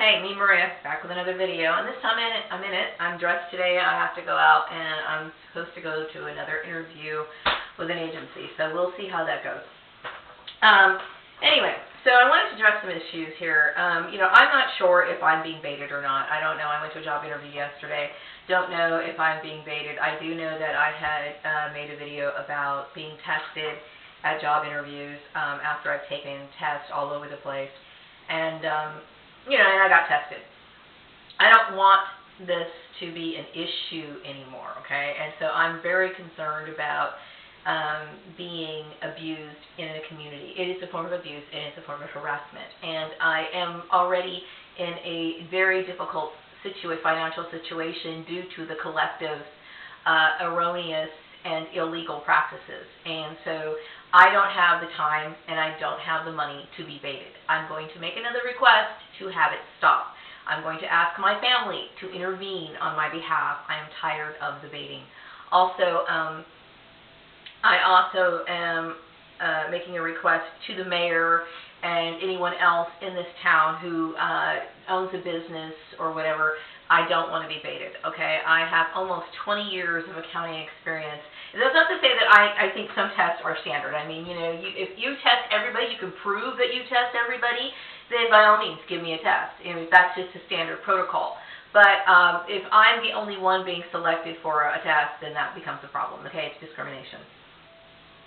Hey, me Maria, back with another video, and this time I'm dressed today. I have to go out, and I'm supposed to go to another interview with an agency, so we'll see how that goes. Anyway, so I wanted to address some issues here. I'm not sure if I'm being baited or not. I don't know. I went to a job interview yesterday. Don't know if I'm being baited. I do know that I had made a video about being tested at job interviews after I've taken tests all over the place, and and I got tested. I don't want this to be an issue anymore, okay? And so I'm very concerned about being abused in a community. It is a form of abuse, and it's a form of harassment. And I am already in a very difficult financial situation due to the collective erroneous and illegal practices. And so I don't have the time and I don't have the money to be baited. I'm going to make another request to have it stop. I'm going to ask my family to intervene on my behalf. I am tired of the baiting. Also, I also am making a request to the mayor and anyone else in this town who owns a business or whatever. I don't want to be baited, okay? I have almost 20 years of accounting experience. That's not to say that I think some tests are standard. I mean, if you test everybody, you can prove that you test everybody, then by all means, give me a test. That's just a standard protocol. But if I'm the only one being selected for a test, then that becomes a problem, okay? It's discrimination.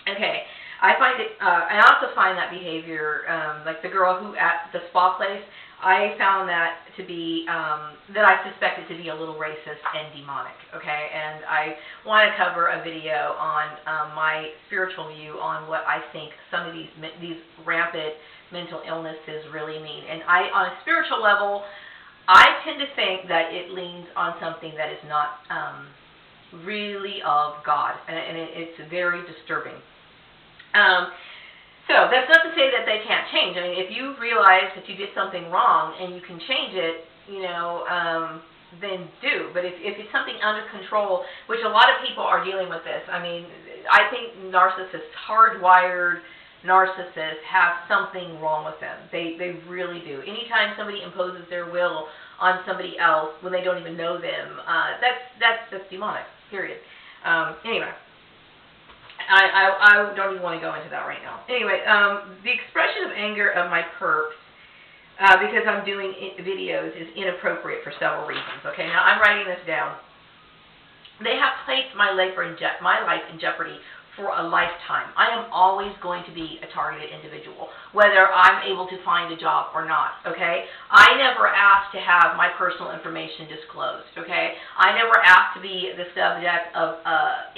Okay, I also find that behavior, like the girl who at the spa place, I found that to be, that I suspected to be a little racist and demonic, okay? And I want to cover a video on my spiritual view on what I think some of these rampant mental illnesses really mean. And on a spiritual level, I tend to think that it leans on something that is not really of God, and it's very disturbing. So that's not to say that they can't change. I mean, if you realize that you did something wrong and you can change it, then do. But if it's something under control, which a lot of people are dealing with this, I mean, I think hardwired narcissists have something wrong with them. They really do. Anytime somebody imposes their will on somebody else when they don't even know them, that's demonic, period. Anyway. I don't even want to go into that right now. Anyway, the expression of anger of my perps, because I'm doing videos, is inappropriate for several reasons. Okay, now I'm writing this down. They have placed my life in jeopardy for a lifetime. I am always going to be a targeted individual, whether I'm able to find a job or not, okay? I never asked to have my personal information disclosed, okay? I never asked to be the subject of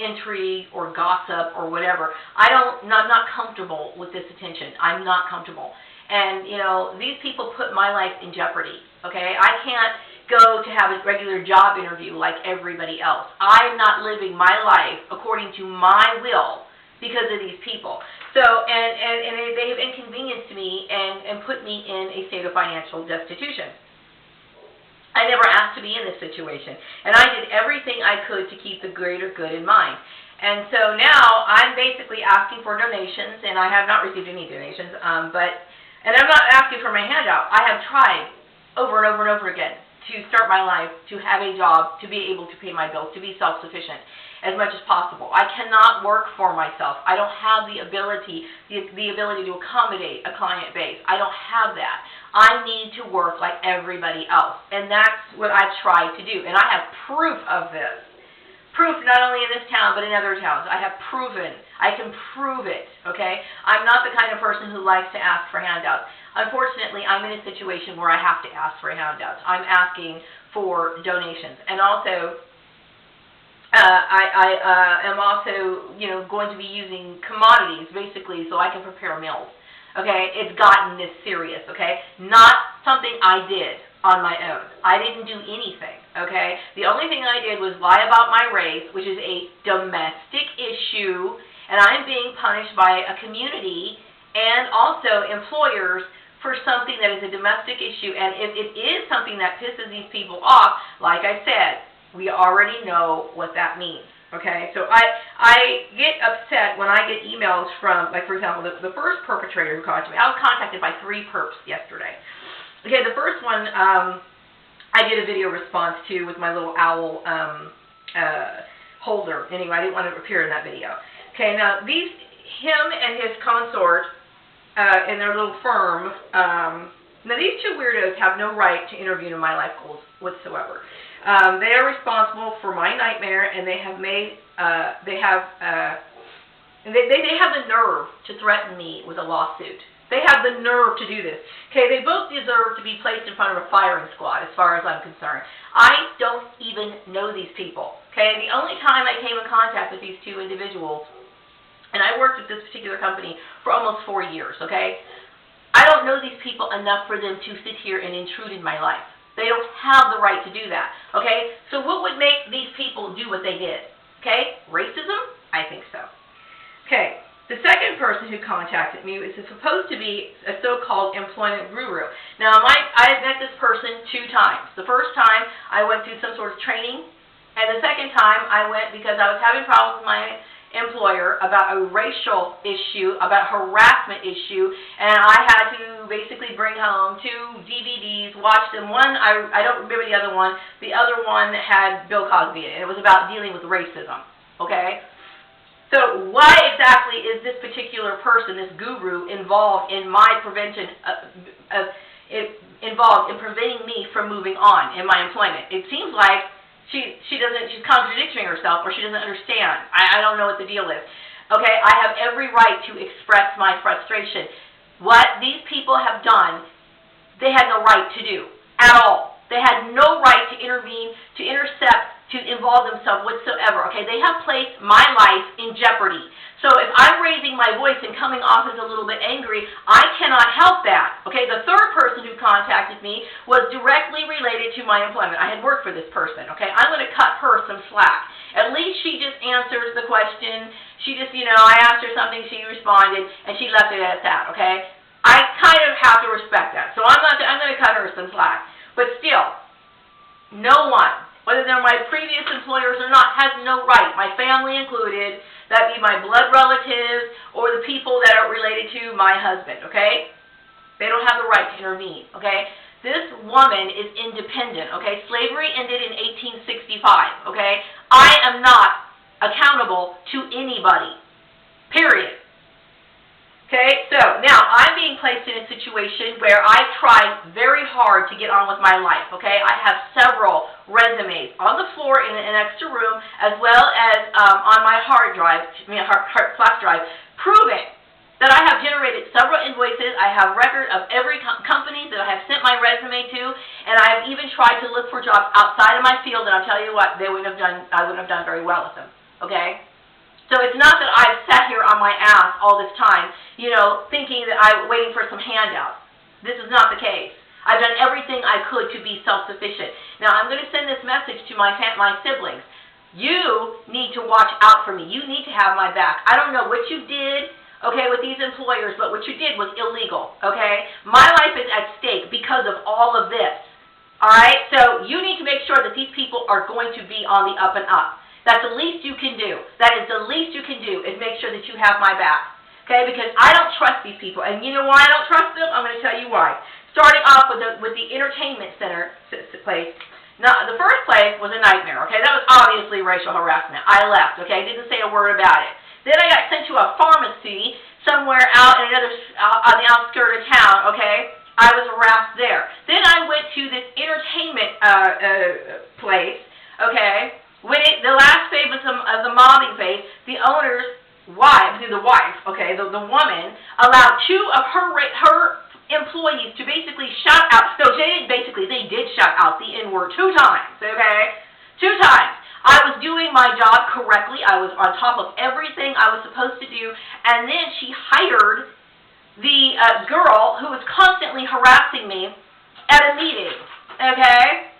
intrigue or gossip or whatever. I'm not comfortable with this attention. I'm not comfortable. And, these people put my life in jeopardy, okay? I can't go to have a regular job interview like everybody else. I'm not living my life according to my will because of these people. So, and they have inconvenienced me and put me in a state of financial destitution. I never asked to be in this situation, and I did everything I could to keep the greater good in mind. And so now I'm basically asking for donations, and I have not received any donations, and I'm not asking for my handout. I have tried over and over and over again to start my life, to have a job, to be able to pay my bills, to be self-sufficient as much as possible. I cannot work for myself. I don't have the ability to accommodate a client base. I don't have that. I need to work like everybody else, and that's what I've tried to do, and I have proof of this. Proof not only in this town, but in other towns. I can prove it, okay? I'm not the kind of person who likes to ask for handouts. Unfortunately, I'm in a situation where I have to ask for handouts. I'm asking for donations. And also, I am also, going to be using commodities, basically, so I can prepare meals. Okay? It's gotten this serious, okay? Not something I did on my own. I didn't do anything, okay? The only thing I did was lie about my race, which is a domestic issue, and I'm being punished by a community and also employers for something that is a domestic issue. And if it is something that pisses these people off, like I said, we already know what that means, okay? So I get upset when I get emails from, like, for example, the first perpetrator who contacted me. I was contacted by 3 perps yesterday. Okay, the first one I did a video response to with my little owl holder. Anyway, I didn't want to appear in that video. Okay, now him and his consort in their little firm, now these two weirdos have no right to intervene in my life goals whatsoever. They are responsible for my nightmare, and they have they have the nerve to threaten me with a lawsuit. They have the nerve to do this. Okay, they both deserve to be placed in front of a firing squad, as far as I'm concerned. I don't even know these people. Okay, the only time I came in contact with these two individuals, and I worked with this particular company for almost 4 years, okay? I don't know these people enough for them to sit here and intrude in my life. They don't have the right to do that, okay? So what would make these people do what they did? Okay, racism? I think so. Okay, the second person who contacted me is supposed to be a so-called employment guru. Now, I met this person 2 times. The first time, I went through some sort of training, and the second time, I went because I was having problems with my employer about a racial issue, about harassment issue, and I had to basically bring home 2 DVDs, watch them. One, I don't remember the other one. The other one had Bill Cosby in it. It was about dealing with racism, okay? So why exactly is this particular person, this guru, involved in my prevention, involved in preventing me from moving on in my employment? It seems like she's contradicting herself, or she doesn't understand. I don't know what the deal is. Okay, I have every right to express my frustration. What these people have done, they had no right to do at all. They had no right to intervene, to intercept, to involve themselves whatsoever. Okay, they have placed my life in jeopardy. So if I'm raising my voice and coming off as a little bit angry, I cannot help that. Okay, the third person who contacted me was directly related to my employment. I had worked for this person. Okay, I'm going to cut her some slack. At least she just answers the question. She just, I asked her something, she responded, and she left it at that. Okay, I kind of have to respect that. So I'm going to cut her some slack. But still, no one, whether they're my previous employers or not, has no right, my family included, that be my blood relatives or the people that are related to my husband, okay? They don't have the right to intervene, okay? This woman is independent, okay? Slavery ended in 1865, okay? I am not accountable to anybody, period. Okay, so now I'm being placed in a situation where I tried very hard to get on with my life, okay? I have several resumes on the floor in an extra room, as well as on my hard drive, flash drive, proving that I have generated several invoices. I have record of every company that I have sent my resume to, and I have even tried to look for jobs outside of my field, and I'll tell you what, I wouldn't have done very well with them, okay? So it's not that I've sat here on my ass all this time, thinking that I'm waiting for some handouts. This is not the case. I've done everything I could to be self-sufficient. Now, I'm going to send this message to my siblings. You need to watch out for me. You need to have my back. I don't know what you did, okay, with these employers, but what you did was illegal, okay? My life is at stake because of all of this, all right? So you need to make sure that these people are going to be on the up and up. That's the least you can do. That is the least you can do, is make sure that you have my back. Okay, because I don't trust these people. And you know why I don't trust them? I'm going to tell you why. Starting off with the entertainment center place. Now, the first place was a nightmare, okay? That was obviously racial harassment. I left, okay? Didn't say a word about it. Then I got sent to a pharmacy somewhere out in on the outskirts of town, okay? I was harassed there. Then I went to this entertainment place, okay? When the last phase of the mobbing phase, the owner's wife, the woman, allowed 2 of her employees to basically shout out. No, they did shout out the N-word 2 times, okay? 2 times. I was doing my job correctly. I was on top of everything I was supposed to do. And then she hired the girl who was constantly harassing me at a meeting, okay?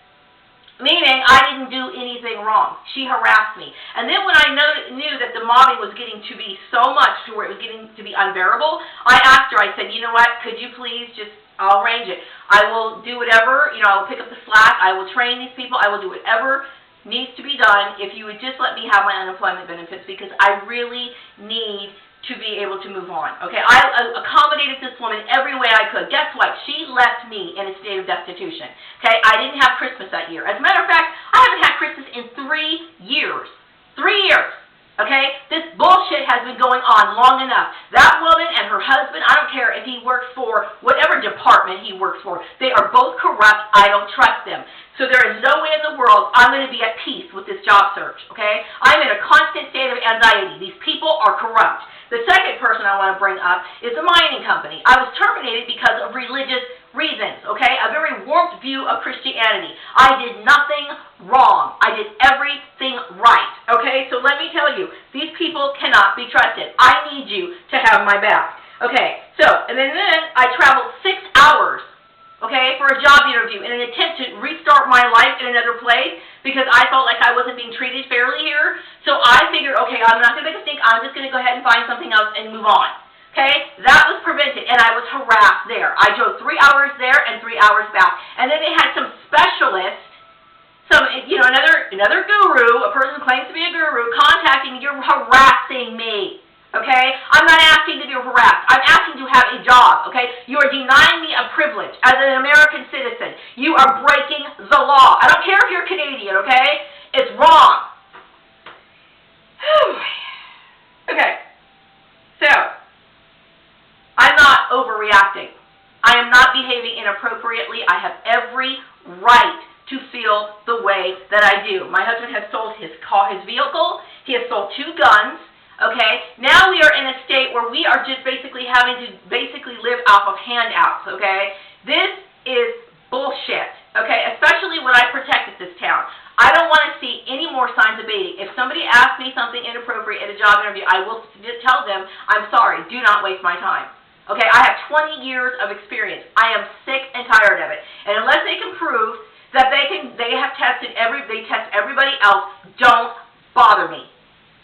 Meaning I didn't do anything wrong. She harassed me. And then when I knew that the mobbing was getting to be so much to where it was getting to be unbearable, I asked her, I said, you know what, could you please I'll arrange it. I will do whatever, I will pick up the slack. I will train these people. I will do whatever needs to be done if you would just let me have my unemployment benefits, because I really need to be able to move on. Okay, I accommodated this woman every way I could. Guess what? She left me in a state of destitution. Okay, I didn't have Christmas that year. As a matter of fact, I haven't had Christmas in 3 years. 3 years. Okay, this bullshit has been going on long enough. That woman and her husband, I don't care if he works for whatever department he works for, they are both corrupt. I don't trust them. So there is no way in the world I'm going to be at peace with this job search, okay? I'm in a constant state of anxiety. These people are corrupt. The second person I want to bring up is the mining company. I was terminated because of religious reasons, okay? A very warped view of Christianity. I did nothing wrong. I did everything right, okay? So let me tell you, these people cannot be trusted. I need you to have my back. Okay, so, and then I traveled 6 hours, okay, for a job interview in an attempt to restart my life in another place because I felt like I wasn't being treated fairly here. So I figured, okay, I'm not going to make a stink. I'm just going to go ahead and find something else and move on. Okay, that was prevented, and I was harassed there. I drove 3 hours there and 3 hours back. And then they had some specialists, another guru, a person who claims to be a guru, contacting me. You're harassing me. Okay? I'm not asking to be harassed. I'm asking to have a job. Okay? You are denying me a privilege as an American citizen. You are breaking the law. I don't care if you're Canadian, okay? It's wrong. Okay. So, I'm not overreacting. I am not behaving inappropriately. I have every right to feel the way that I do. My husband has sold his vehicle. He has sold 2 guns. Okay, now we are in a state where we are just basically having to live off of handouts, okay? This is bullshit, okay, especially when I protected this town. I don't want to see any more signs of baiting. If somebody asks me something inappropriate at a job interview, I will tell them, I'm sorry, do not waste my time. Okay, I have 20 years of experience. I am sick and tired of it. And unless they can prove that they test everybody else, don't bother me.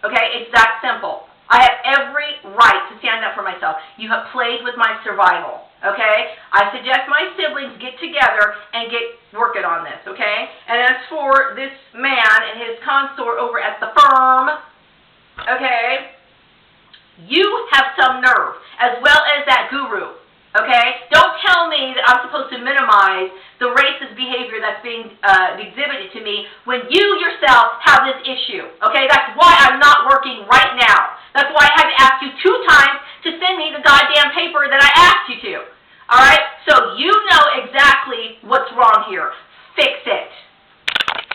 Okay, it's that simple. I have every right to stand up for myself. You have played with my survival, okay? I suggest my siblings get together and get working on this, okay? And as for this man and his consort over at the firm, okay, you have some nerve, as well as that guru, okay? Don't tell me that I'm supposed to minimize the racist behavior that's being exhibited to me when you yourself have this issue, okay? That's why